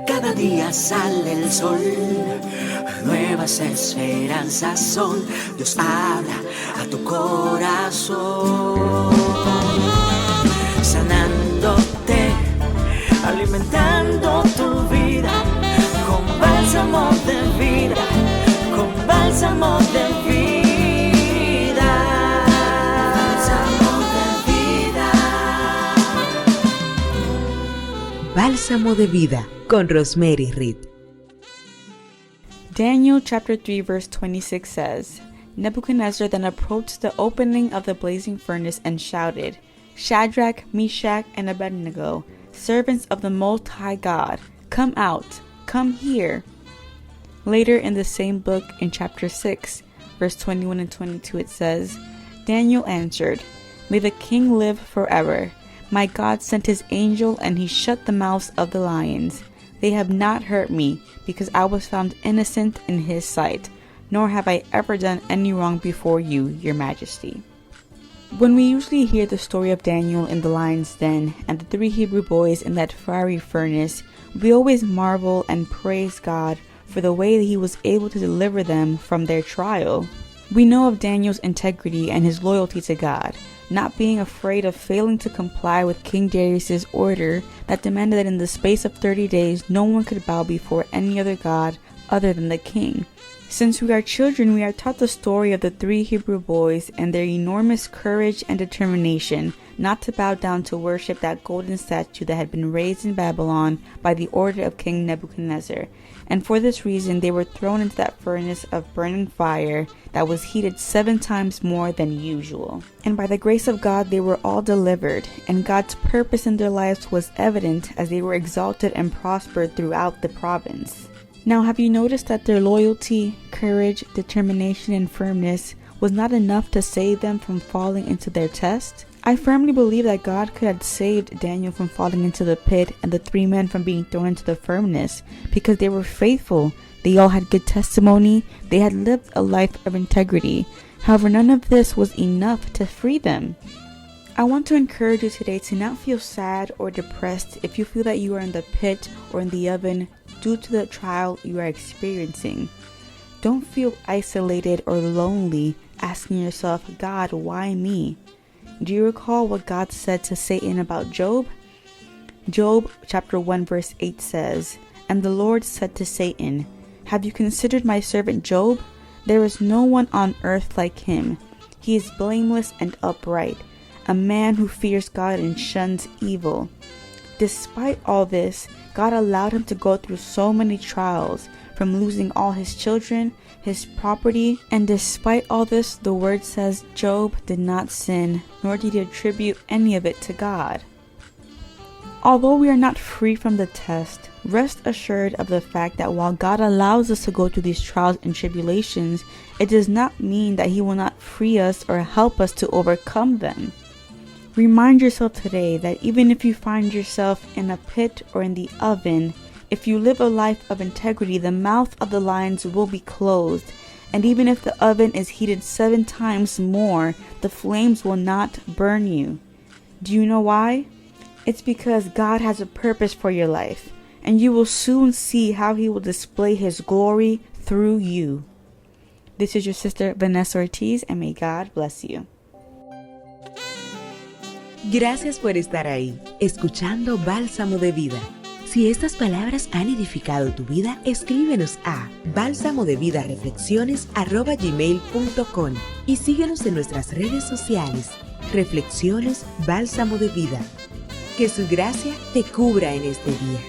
Cada día sale el sol, nuevas esperanzas son. Dios habla a tu corazón, sanándote, alimentando tu vida con bálsamo de vida, con bálsamo de vida, bálsamo de vida. Bálsamo de vida con Rosmery y Reid. Daniel chapter 3 verse 26 says, Nebuchadnezzar then approached the opening of the blazing furnace and shouted, Shadrach, Meshach, and Abednego, servants of the Most High God, come out, come here. Later in the same book, in chapter 6, verse 21 and 22, it says, Daniel answered, May the king live forever. My God sent his angel, and he shut the mouths of the lions. They have not hurt me, because I was found innocent in his sight, nor have I ever done any wrong before you, your majesty. When we usually hear the story of Daniel in the lion's den and the 3 Hebrew boys in that fiery furnace, we always marvel and praise God for the way that he was able to deliver them from their trial. We know of Daniel's integrity and his loyalty to God, not being afraid of failing to comply with King Darius's order that demanded that in the space of 30 days no one could bow before any other god other than the king. Since we are children, we are taught the story of the 3 Hebrew boys and their enormous courage and determination not to bow down to worship that golden statue that had been raised in Babylon by the order of King Nebuchadnezzar. And for this reason, they were thrown into that furnace of burning fire that was heated 7 times more than usual. And by the grace of God, they were all delivered, and God's purpose in their lives was evident as they were exalted and prospered throughout the province. Now, have you noticed that their loyalty, courage, determination, and firmness was not enough to save them from falling into their test? I firmly believe that God could have saved Daniel from falling into the pit and the 3 men from being thrown into the furnace because they were faithful. They all had good testimony. They had lived a life of integrity. However, none of this was enough to free them. I want to encourage you today to not feel sad or depressed if you feel that you are in the pit or in the oven due to the trial you are experiencing. Don't feel isolated or lonely asking yourself, God, why me? Do you recall what God said to Satan about Job? Job chapter 1 verse 8 says, And the Lord said to Satan, Have you considered my servant Job? There is no one on earth like him. He is blameless and upright, a man who fears God and shuns evil. Despite all this, God allowed him to go through so many trials, from losing all his children, his property, and despite all this, the word says Job did not sin, nor did he attribute any of it to God. Although we are not free from the test, rest assured of the fact that while God allows us to go through these trials and tribulations, it does not mean that he will not free us or help us to overcome them. Remind yourself today that even if you find yourself in a pit or in the oven, if you live a life of integrity, the mouth of the lions will be closed. And even if the oven is heated 7 times more, the flames will not burn you. Do you know why? It's because God has a purpose for your life, and you will soon see how he will display his glory through you. This is your sister Vanessa Ortiz, and may God bless you. Gracias por estar ahí, escuchando Bálsamo de Vida. Si estas palabras han edificado tu vida, escríbenos a balsamodevidareflexiones@gmail.com y síguenos en nuestras redes sociales. Reflexiones Bálsamo de Vida. Que su gracia te cubra en este día.